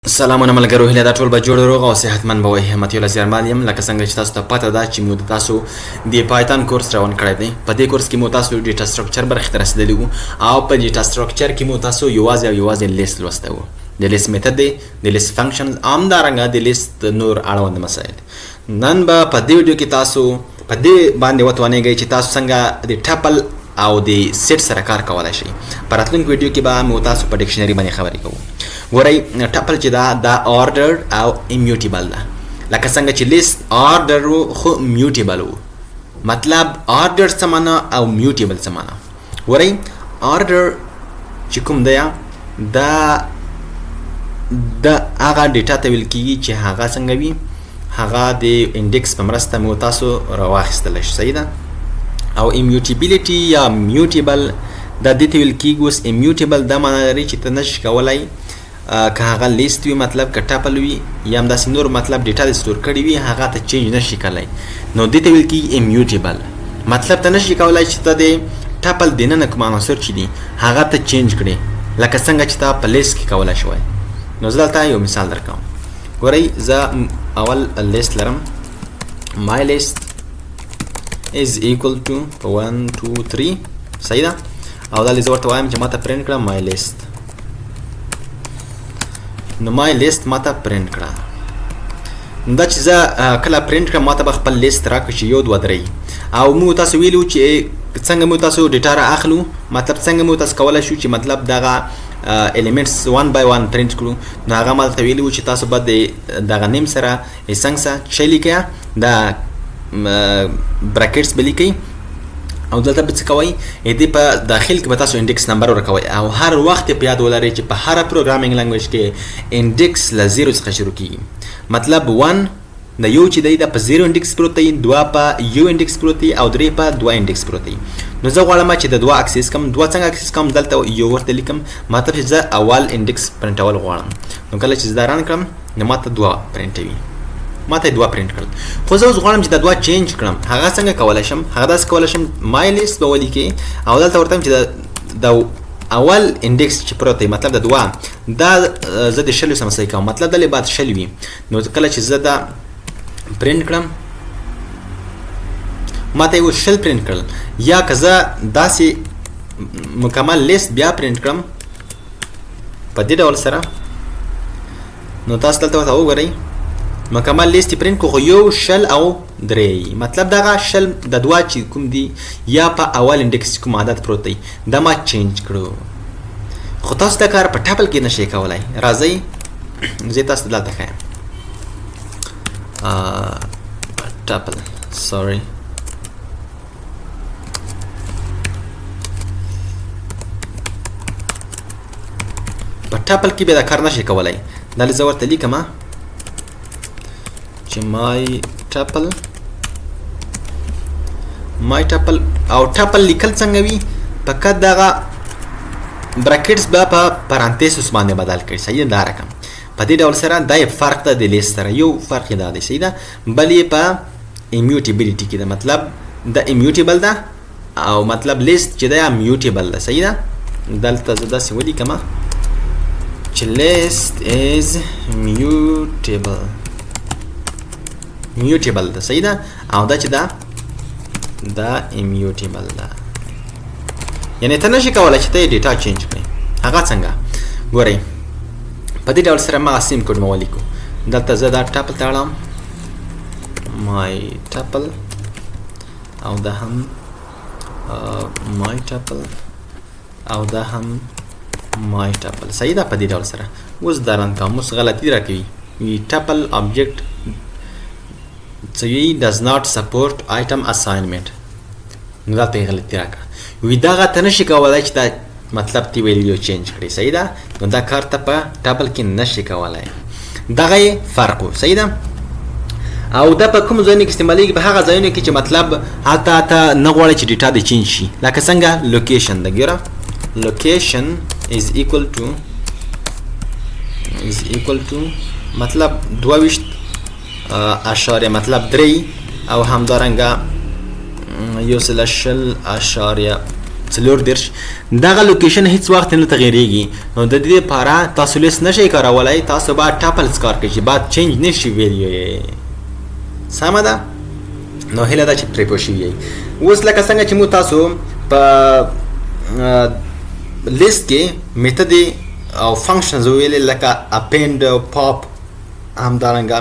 سلامونه ملګرو، هیله دا ټول به جوړ روغ او صحتمند به وي. همت یو لزیار مال یم. لکه څنګه چې تاسو ته پته ده چې مو تاسو د پایتون کورس روان کړی دی. په دې کورس کې مو تاسو ډیټا سټرکچر برخه ته رسیدلی وو او په ډیټا سټرکچر کې مو تاسو یوازې لیست لوسته وو. د لیست میتود دی، د لیست فنکشنز، همدارنګه د لیست نور اړوند مسایل. نن به په دې ویډیو کې تاسو په دې باندې وتوانیږئ چې تاسو څنګه د ټپل او د سیټ سره کار کولای شئ. په راتلونکي ویډیو کې به مو تاسو په ډکشنري باندې خبرې کوو. ګورئ، ټپل چې دا ordered او immutable ده. لکه څنګه چې لیست order و خو mutable و. مطلب ordered څه معنا او mutable څه معنا. ګورئ، order چې کوم دی دا هغه ډیټا ته ویل کیږي چې هغه څنګه وي، هغه د انډیکس په مرسته مو تاسو راواخیستلی شئ. صحیح ده. او immutability یا mutable دا دې ته ویل کیږي. اوس immutable دا معنا لري چې ته نشې کولی که هغه لیست وي، مطلب که ټپل وي یا همداسې نور مطلب ډیټا دې سټور کړي وي، هغه ته چینج نشي کولی. نو دې ته ویل کیږي immutable. مطلب ته نشي کولی چې ته د ټپل دننه کوم عناصر چې دي هغه ته چینج کړي، لکه څنګه چې ته په لیست کې کولی شوی. نو زه دلته یو مثال درکوم. ګورئ، زه اول لیست لرم. my list is equal to 1 2 3. صحیح ده. او دا زه ورته وایم چې ماته پرنټ کړه my list. نو my list ماته پرنټ کړه. دا چې زه کله پرنټ کړم ماته به خپل لیست راکړي چې 1 2 3. او مو تاسو ویلو چې څنګه مو تاسو ډیټا را اخلو، مطلب څنګه مو تاسو کولای شو چې مطلب دغه elements 1 by 1 پرنټ کړو. نو هغه ماته ویلو چې تاسو به دغه نیم سره څنګه چې لیکه دا براکټس به لیکئ او دلته به څه کوئ، دې په داخل کې به تاسو انډیکس نمبر ورکوئ او هر وخت په یاد ولرئ چې په هره پروګرامینګ لنګویج کې انډیکس له 0 څخه شروع کیږي. مطلب 1 د یو چې دی دا په 0 انډیکس پروت دی، 2 په یو انډیکس پروت دی او 3 په 2 انډیکس پروت دی. نو زه غواړم چې د 2 اکسس کوم. 2 څنګه اکسس کوم؟ دلته یو ورته لیکم، مطلب چې زه اول انډیکس پرنټول غواړم. نو کله چې زه دا ران کړم نو ماته 2 پرنټوي، ماته 2 پرنټ کړل. خو زه اوس غواړم چې دا 2 چینج کړم. هغه څنګه کولی شم؟ هغه داسې کولی شم my list به ولیکې او دلته ورته وایم چې د اول انډیکس چې پروت دی، مطلب د 2 دا زه د شلو سره مساوي کوم، مطلب دلې باید شل وي. نو کله چې زه دا پرنټ کړم ماته یو شل پرنټ کړل. یا که زه داسې مکمل لیست بیا پرنټ کړم په دې ډول سره، نو تاسو دلته ورته وګورئ مکمل لیست پرنټ کو یو شل او 3. مطلب دغه شل د 2 چې کوم دی یا په اول انډیکس کوم عادت پروت دی دا ما چینج کړو. خو تاسو دا کار په ټپل کې نشئ کولای. راځئ زه تاسو دلته ښیم. ټپل سوري په ټپل کې به دا کار نشئ کولای. دا زه ورته لیکم چې my tuple او tuple لیکل څنګه وي، فقط دغه براکټس به په پرانتیسس باندې بدل کړئ. صحیح ده. رقم په دې ډول سره دا فرق ده د لیست سره. یو فرق دا دی. صحیح ده. بل یې په immutability کې ده، مطلب د immutable ده او مطلب لیست چې ده mutable ده. صحیح ده. دلته زه داسې ولیکم چې list is mutable ده. صحیح ده. او دا چې دا immutable ده، یعنی ته نشي کولای چې ته ډیټا چینج کړې. هغه څنګه؟ ګورئ، په دې ډول سره ما سیم کوډ مو ولیکو. دلته زه دا ټپل تاړم my tuple او دا هم my tuple او دا هم my tuple. صحیح ده. په دې ډول سره اوس دا رن کوم. اوس غلطي راکوي. tuple object does not support item assignment. نو دا ته غلطی راکړه. وی دغه ته نشي کولای چې دا مطلب تی ویلیو چینج کړي. صحیح ده. نو دا کار ته په ټپل کې نشي کولای. دغه فرق و. صحیح ده. او دا په کوم ځای کې استعمالېږي؟ په هغه ځایونو کې چې مطلب حتی ته نه غواړي چې ډیټا دې چینج شي. لکه څنګه لوکیشن ده. ګوره، location is equal to مطلب 22 اشاریه مطلب 3 او همدارنګه 1.0 14 دغه لوکیشن هیڅ وخت نه تغیریږي نو د دې لپاره تاسو لیست نشئ کارولای تاسو باید ټاپلز کار کړئ چې بعد چینج نشي ویلیو یې سمه ده نو هیله ده چې پرې پوه شوي یئ اوس لکه څنګه چې موږ تاسو په لیست کې میتد او فنکشنز ویلې لکه اپینډ پاپ همدارنګه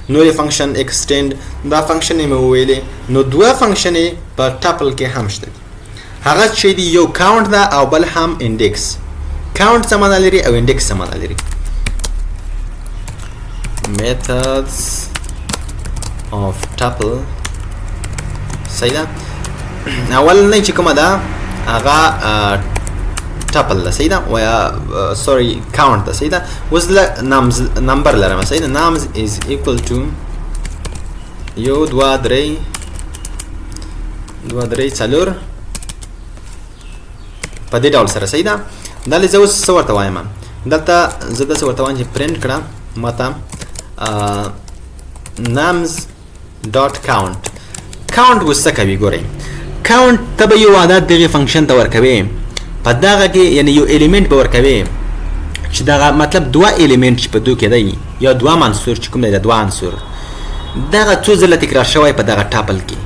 نورې فنکشن ایکسټینډ دا فنکشن یې مې وویلې نو دوه فنکشن یې په ټاپل کې هم شته دي هغه چې دی یو کاونټ ده او بل هم انډیکس کاونټ څه معنا لري او انډیکس څه معنا لري methods of tuple صحیح ده اول نه چې کومه ده هغه tuple ده صحیح ده ویا سوري count ده صحیح ده اوس نامز نمبر لرم صحیح ده نامز is equal to یو دوه درې څلور په دې ډول سره صحیح ده دا لږ اوس څه ورته وایم دلته زه داسې ورته وایم چې پرنټ کړه ماته نامز ډاټ کاونټ کاونټ اوس څه کوي ګورئ کاونټ ته به یو عدد دغې فنکشن ته ورکوې په دغه کې یعنی یو الیمنټ به ورکوې چې دغه مطلب دوه الیمنټ چې په دوی کې دی یا دوه عنصر چې کوم دی د دوه عنصر دغه څو ځله تکرار شوی په دغه ټاپل کې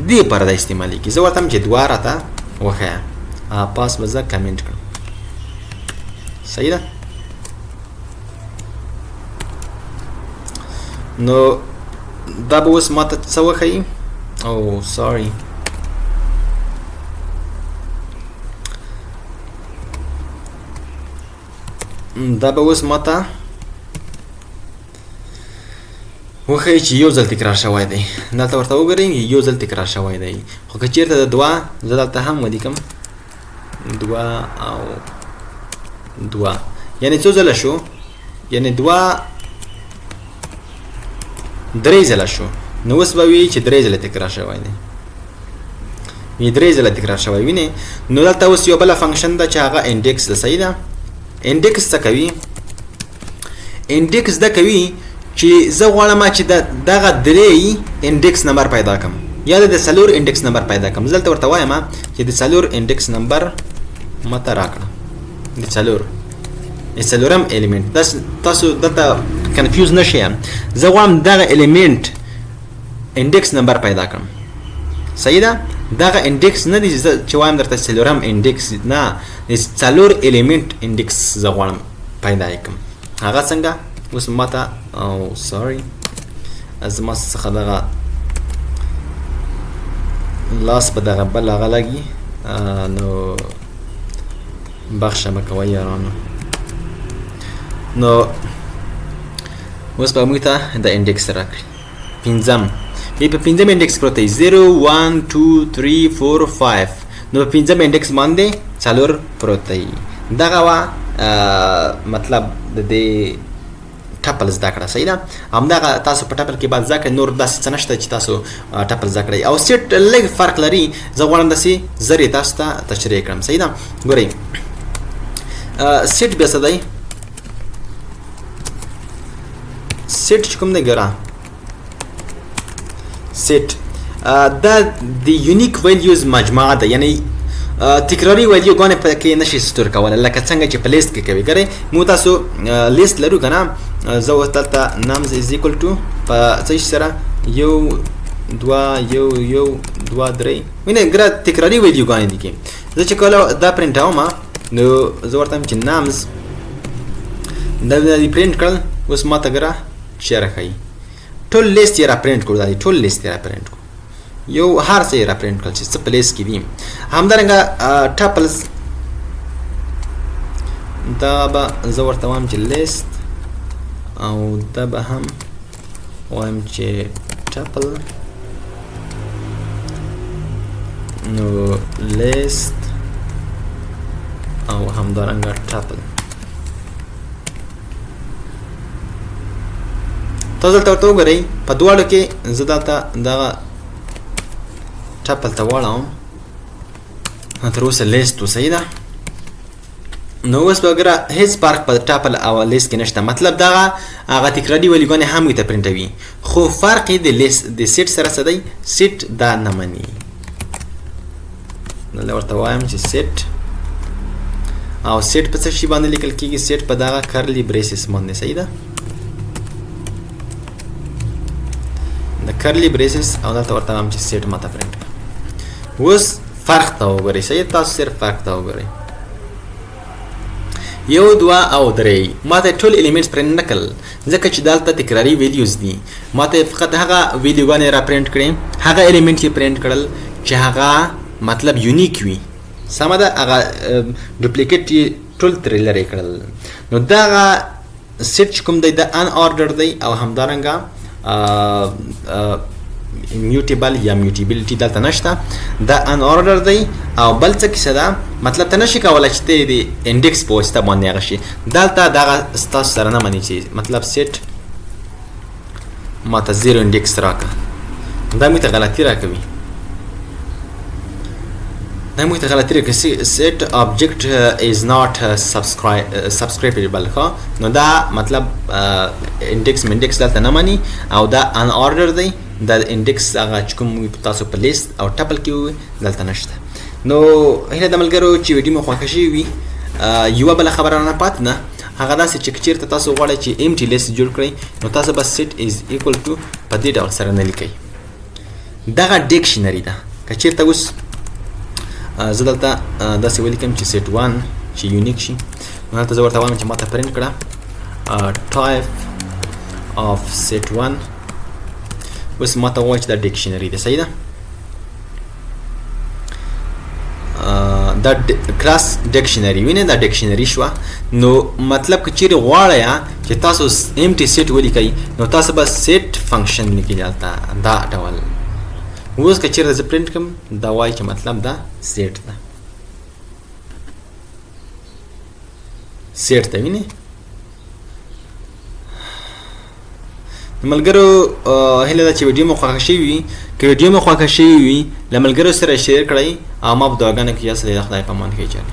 دې لپاره دا استعمالېږي زه ورته یم چې دوه راته وښیه پاس به زه کمنټ کړم صحیح ده نو دا به اوس ماته څه وښیي او سوري دا به اوس ماته وښیي چې یو ځل تکرار شوی دی دلته ورته وګورئ یو ځل تکرار شوی دی خو که چېرته د دوه زه دلته هم ولیکم دوه او دوه یعنی څو ځله شو یعنی دوه درې ځله شو نو اوس به وي چې درې ځله تکرار شوی دی درې ځله تکرار شوی وینې نو دلته اوس یو بله فنکشن ده چې هغه انډیکس ده صحیح ده انډیکس څه کوي انډیکس دا کوي چې زه غواړم چې دغه درې انډیکس نمبر پیدا کړم یا د څلور انډیکس نمبر پیدا کړم زه دلته ورته وایم چې د څلور انډیکس نمبر ماته راکړه د څلورم الیمنټ تاسو دلته کنفیوز نشئ زه غواړم دغه الیمنټ انډیکس نمبر پیدا کړم صحیح ده دغه انډیکس نه دی چې وایم درته څلورم انډیکس نه د څلور الیمنټ انډیکس زه غواړم پیدا یې کړم هغه څنګه اوس ماته او سوري زما څخه دغه لاس په دغه بل هغه لګي نو بخښه مه کوئ یارانو نو اوس به موږ ته د انډیکس راکړي پنځم بیا په پنځم انډیکس پروت دی 0 1 2 3 4 5 نو په پنځم انډیکس باندې څلور پروت دی دغه وا مطلب د دې ټاپل زده کړه صحیح ده همدغه تاسو په ټاپل کې بعد زده کړئ نور داسې څه نشته چې تاسو ټاپل زده کړئ او سیټ لږ فرق لري زه غواړم داسې زر یې تاسو ته تشریح کړم صحیح ده ګورئ سیټ بیا څه دی سیټ چې کوم دی ګوره سیټ دا د یونیک ویلیوز مجموعه ده یعنی تکراری ویلیو ګانې پکې نشي سټور کولی لکه څنګه چې په لیست کې کوي ګورئ موږ تاسو لیست لرو که نه زه اوس دلته نامز از ایکول ټو په څه شي سره یو دوه یو دوه درې وینئ ګوره تکراري ویلیو ګانې دي کې زه چې کله دا پرنټوم نو زه ورته وایم چې نامز دا دې پرنټ کړل اوس ماته ګوره چې راښیي ټول لیست یې را پرنټ کړو دا دی ټول لیست یې را پرنټ کړو یو هر څه یې را پرنټ کړل چې څه په لیست کې دي همدارنګه ټاپلز دا به زه ورته وایم چې لیست او دا به هم وایم چې ټاپل نو لیست او همدارنګه ټاپل تاسو دلته ورته وګورئ په دواړو کې زه دلته دغه ټاپل ته واړوم تر اوسه لیست و صحیح ده نو اوس به ګوره هېڅ فرق په ټاپل او لیست کې نشته مطلب دغه هغه تکراري ویلیوګانې هم ورته پرنټوي خو فرق یې د لیست د سیټ سره څه دی سیټ دا نه مني دلته ورته وایم چې سیټ او سیټ په څه شي باندې لیکل کېږي سیټ په دغه کرلی بریسز باندې صحیح ده د کرلی بریسز او دلته ورته وایم چې سیټ ماته پرنټ کړه اوس فرق ته وګورئ صحیح تاسو صرف فرق ته وګورئ یو دوه او درې ماته ټول الیمنټس پرنټ نه کړل ځکه چې دلته تکراري ویډیوز دي ماته فقط هغه ویډیوګانې را پرنټ کړې هغه الیمنټ یې پرنټ کړل چې هغه مطلب یونیک وي سمه ده هغه ډوپلیکیټ یې ټول ترې لرې کړل نو دغه سیټ چې کوم دی د ان آرډر دی او همدارنګه Mutable یا mutability دلته نشته دا ان آرډر دی او بل څه کیسه ده مطلب ته نشي کولای چې ته د انډیکس په واسطه باندې هغه شي دلته دغه ستاسو سره نه مني چې مطلب سیټ ماته 0 انډیکس راکړه دا مې ته غلطي راکوي set object is not subscribable نو دا مطلب انډیکس دلته نه مني او دا ان آرډر دی دا انډیکس هغه چې کوم تاسو په لیست او ټپل کې وي دلته نشته نو هله د ملګرو چې ویډیو مو خوښ شي وي یو بل خبره نه پات نه هغه داسې چې چیرته تاسو غواړئ چې empty list جوړ کړئ نو تاسو بس set is equal to په دې ډول سره نه لیکئ دغه ډکشنری ده که چیرته اوس زه دلته داسې ولیکم چې set 1 چې یونیک شي نو هلته زه ورته وایم چې ماته پرنټ کړه type of set 1 اوس ماته وایي چې دا ډکشنری ده صحیح ده دا کلاس ډکشنری وینئ دا ډکشنری شوه نو مطلب که چیرې غواړئ چې تاسو empty set ولیکئ نو تاسو به set فنکشن لیکئ دلته دا ډول اوس که چیرته زه پرنټ کړم دا وایي چې مطلب دا set ده set ته وینئ ملګرو هله دا چې ویډیو مو خوښ شوی وي که ویډیو مو خوښ شوی وي له ملګرو سره شیر کړئ او ما په دعاګانو کې یاد سره د خدای په امان کې اچوئ